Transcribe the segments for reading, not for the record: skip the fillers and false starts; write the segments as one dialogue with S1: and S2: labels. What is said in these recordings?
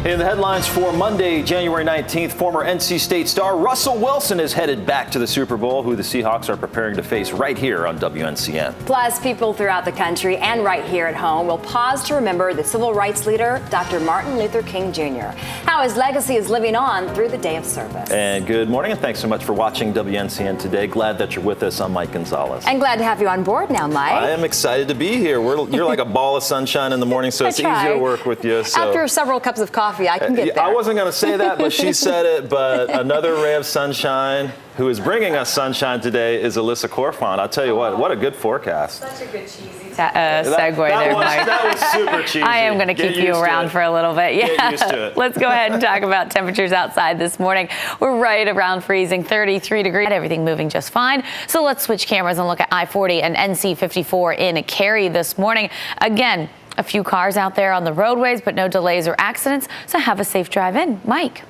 S1: In the headlines for Monday, January 19th, former NC State star Russell Wilson is headed back to the Super Bowl, who the Seahawks are preparing to face right here on WNCN.
S2: Plus, people throughout the country and right here at home will pause to remember the civil rights leader, Dr. Martin Luther King Jr., how his legacy is living on through the day of service.
S1: And good morning, and thanks so much for watching WNCN today. Glad that you're with us. I'm Mike Gonzalez.
S2: And glad to have you on board now, Mike.
S1: I am excited to be here. You're like a ball of sunshine in the morning, so it's easier to work with you. So.
S2: After several cups of coffee, I can get there.
S1: I wasn't going to say that, but she said it. But another ray of sunshine, who is bringing us sunshine today, is Alyssa Corfant. I'll tell you what a good forecast.
S3: Such a good cheesy segue there, Mike.
S1: That was super cheesy.
S3: I am going to keep you around for a little bit. Yeah.
S1: Get used to it.
S3: Let's go ahead and talk about temperatures outside this morning. We're right around freezing, 33 degrees. Everything moving just fine. So let's switch cameras and look at I-40 and NC-54 in Cary this morning. Again, a few cars out there on the roadways, but no delays or accidents. So have a safe drive in. Mike.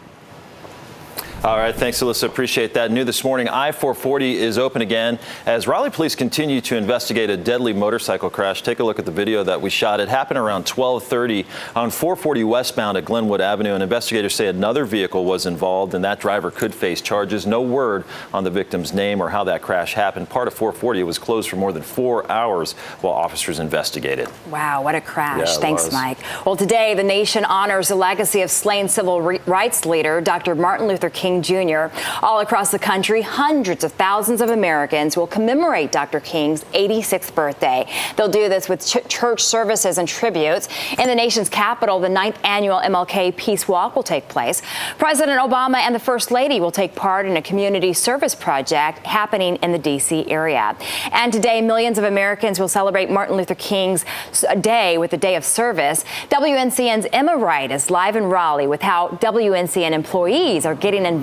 S1: All right, thanks, Alyssa. Appreciate that. New this morning, I-440 is open again as Raleigh police continue to investigate a deadly motorcycle crash. Take a look at the video that we shot. It happened around 12:30 on 440 westbound at Glenwood Avenue, and investigators say another vehicle was involved, and that driver could face charges. No word on the victim's name or how that crash happened. Part of 440 was closed for more than 4 hours while officers investigated.
S2: Wow, what a crash.
S1: Yeah,
S2: Thanks, Mike. Well, today, the nation honors the legacy of slain civil rights leader, Dr. Martin Luther King Jr. All across the country, hundreds of thousands of Americans will commemorate Dr. King's 86th birthday. They'll do this with church services and tributes. In the nation's capital, the 9th annual MLK Peace Walk will take place. President Obama and the First Lady will take part in a community service project happening in the D.C. area. And today, millions of Americans will celebrate Martin Luther King's day with the Day of Service. WNCN's Emma Wright is live in Raleigh with how WNCN employees are getting involved.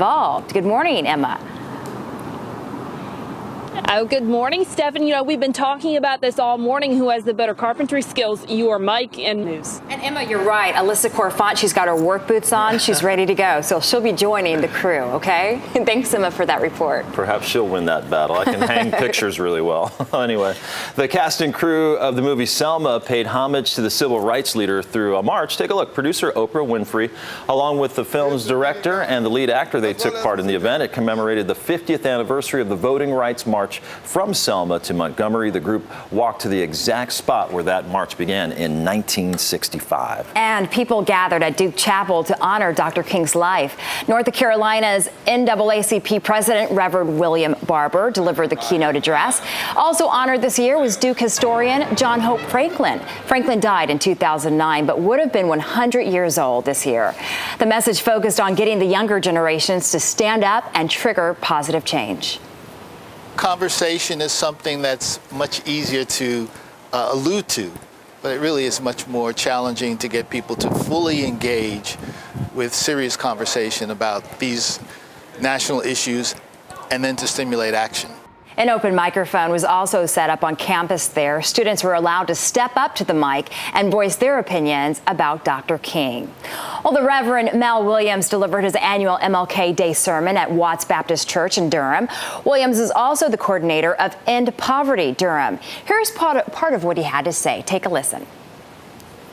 S2: Good morning, Emma.
S4: Oh, good morning, Stephen. You know, we've been talking about this all morning. Who has the better carpentry skills, you or Mike? And news.
S2: And Emma, you're right. Alyssa Corfant, she's got her work boots on. She's ready to go. So she'll be joining the crew, okay? Thanks, Emma, for that report.
S1: Perhaps she'll win that battle. I can hang pictures really well. Anyway, the cast and crew of the movie Selma paid homage to the civil rights leader through a march. Take a look. Producer Oprah Winfrey, along with the film's director and the lead actor, they took part in the event. It commemorated the 50th anniversary of the Voting Rights March from Selma to Montgomery. The group walked to the exact spot where that march began in 1965.
S2: And people gathered at Duke Chapel to honor Dr. King's life. North Carolina's NAACP president, Reverend William Barber, delivered the keynote address. Also honored this year was Duke historian John Hope Franklin. Franklin died in 2009, but would have been 100 years old this year. The message focused on getting the younger generations to stand up and trigger positive change.
S5: Conversation is something that's much easier to allude to, but it really is much more challenging to get people to fully engage with serious conversation about these national issues and then to stimulate action.
S2: An open microphone was also set up on campus there. Students were allowed to step up to the mic and voice their opinions about Dr. King. Well, the Reverend Mel Williams delivered his annual MLK Day sermon at Watts Baptist Church in Durham. Williams is also the coordinator of End Poverty Durham. Here's part of what he had to say. Take a listen.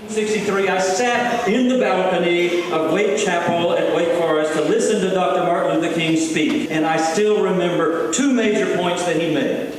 S6: In 1963, I sat in the balcony of Wake Chapel at Wake Forest to listen to Dr. Martin Luther King speak, and I still remember two major points that he made.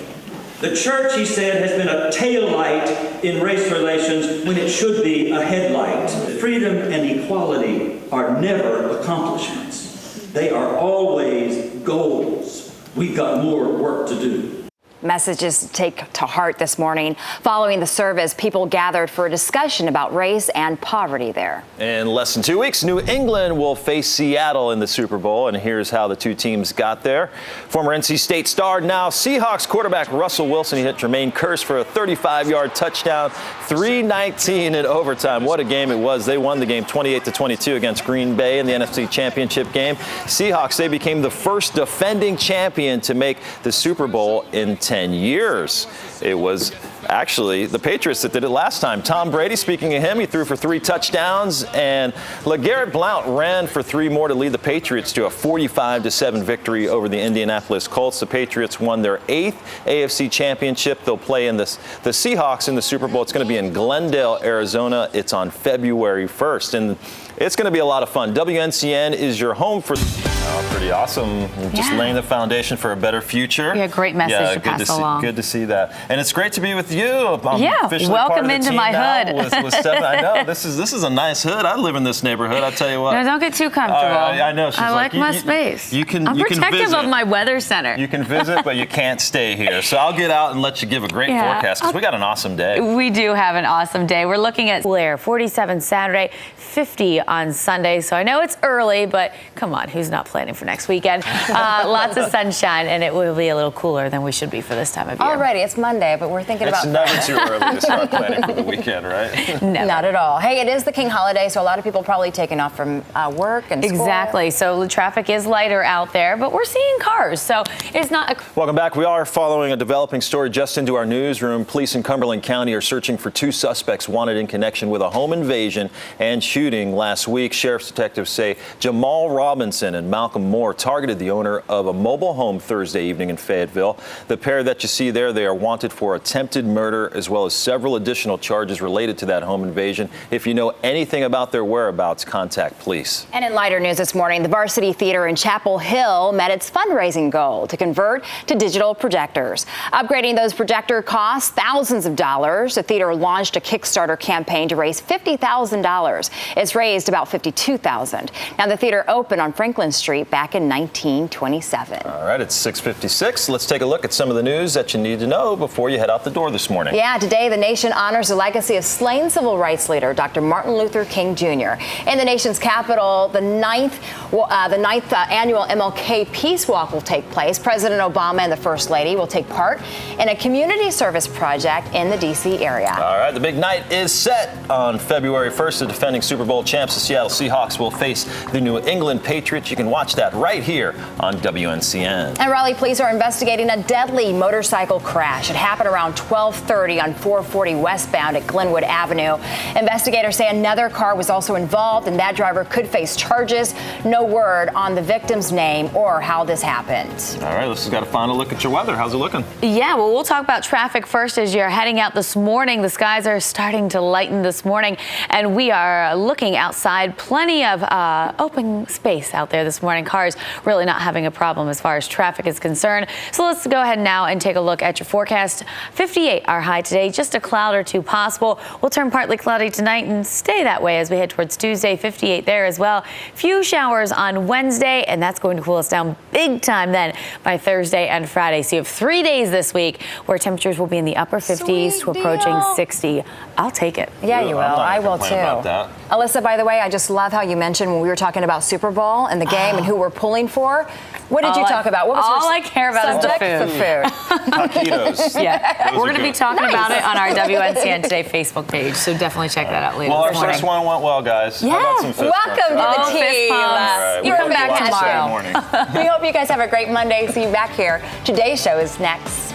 S6: The church, he said, has been a tail light in race relations when it should be a headlight. Freedom and equality are never accomplishments. They are always goals. We've got more work to do.
S2: Messages to take to heart this morning. Following the service, people gathered for a discussion about race and poverty there.
S1: In less than 2 weeks, New England will face Seattle in the Super Bowl, and here's how the two teams got there. Former NC State star, now Seahawks quarterback Russell Wilson, he hit Jermaine Kearse for a 35-yard touchdown, 3:19 in overtime. What a game it was. They won the game 28-22 against Green Bay in the NFC Championship game. Seahawks, they became the first defending champion to make the Super Bowl in 10 years. It was actually the Patriots that did it last time. Tom Brady, speaking of him, he threw for 3 touchdowns, and LeGarrette Blount ran for 3 more to lead the Patriots to a 45-7 victory over the Indianapolis Colts. The Patriots won their 8th AFC championship. They'll play in the Seahawks in the Super Bowl. It's going to be in Glendale, Arizona. It's on February 1st. And It's going to be a lot of fun. WNCN is your home for pretty awesome. Just laying the foundation for a better future.
S3: Yeah, great message to pass along.
S1: Good to see that. And it's great to be with you.
S3: Welcome into my hood.
S1: With Steph. I know this is a nice hood. I live in this neighborhood. I tell you what.
S3: No, don't get too comfortable.
S1: I know. She's
S3: I like my space. I'm protective of my weather center.
S1: You can visit, but you can't stay here. So I'll get out and let you give a great forecast because we got an awesome day.
S3: We do have an awesome day. We're looking at Blair, 47 Saturday, 50 on Sunday. So I know it's early, but come on, who's not planning for next weekend? Lots of sunshine, and it will be a little cooler than we should be for this time of year.
S2: Alrighty, it's Monday, but we're thinking about.
S1: It's never too early to start planning for the weekend, right?
S3: Never.
S2: Not at all. Hey, it is the King holiday, so a lot of people probably taking off from work and school.
S3: Exactly. So the traffic is lighter out there, but we're seeing cars, so it's not.
S1: Welcome back. We are following a developing story just into our newsroom. Police in Cumberland County are searching for 2 suspects wanted in connection with a home invasion and shooting last week. Sheriff's detectives say Jamal Robinson and Malcolm Moore targeted the owner of a mobile home Thursday evening in Fayetteville. The pair that you see there, they are wanted for attempted murder as well as several additional charges related to that home invasion. If you know anything about their whereabouts, contact police.
S2: And in lighter news this morning, the Varsity Theater in Chapel Hill met its fundraising goal to convert to digital projectors. Upgrading those projector costs thousands of dollars. The theater launched a Kickstarter campaign to raise $50,000. It's raised about $52,000. Now, the theater opened on Franklin Street back in 1927.
S1: All right, it's 6:56. Let's take a look at some of the news that you need to know before you head out the door this morning.
S2: Yeah, today the nation honors the legacy of slain civil rights leader Dr. Martin Luther King Jr. In the nation's capital, the ninth annual MLK Peace Walk will take place. President Obama and the First Lady will take part in a community service project in the D.C. area.
S1: All right, the big night is set on February 1st. The defending Super Bowl champs, the Seattle Seahawks, will face the New England Patriots. You can watch that right here on WNCN.
S2: And Raleigh police are investigating a deadly motorcycle crash. It happened around 12:30 on 440 westbound at Glenwood Avenue. Investigators say another car was also involved, and that driver could face charges. No word on the victim's name or how this happened.
S1: All right, let's got a final look at your weather. How's it looking?
S3: Yeah, well, we'll talk about traffic first as you're heading out this morning. The skies are starting to lighten this morning, and we are looking outside. Plenty of open space out there this morning. Cars really not having a problem as far as traffic is concerned. So let's go ahead now and take a look at your forecast. 58 our high today, just a cloud or two possible. We'll turn partly cloudy tonight and stay that way as we head towards Tuesday. 58 there as well. Few showers on Wednesday, and that's going to cool us down big time then by Thursday and Friday. So you have 3 days this week where temperatures will be in the upper 50s to approaching 60. I'll take it.
S2: Yeah, you will. I will too.
S1: About that.
S2: Alyssa, by the way, I just love how you mentioned when we were talking about Super Bowl and the game and who we're pulling for. What did you talk about? What was
S3: all I care about is the food.
S1: Taquitos.
S3: Yeah,
S1: Those
S3: we're going to be talking about it on our WNCN Today Facebook page, so definitely check that out later.
S1: Well, our
S3: this morning.
S1: first one went well, guys.
S3: Yeah.
S1: How about some fist
S2: Welcome
S1: bumps?
S2: to the team.
S1: Right,
S3: You come back tomorrow.
S1: morning.
S2: We hope you guys have a great Monday. See you back here. Today's show is next.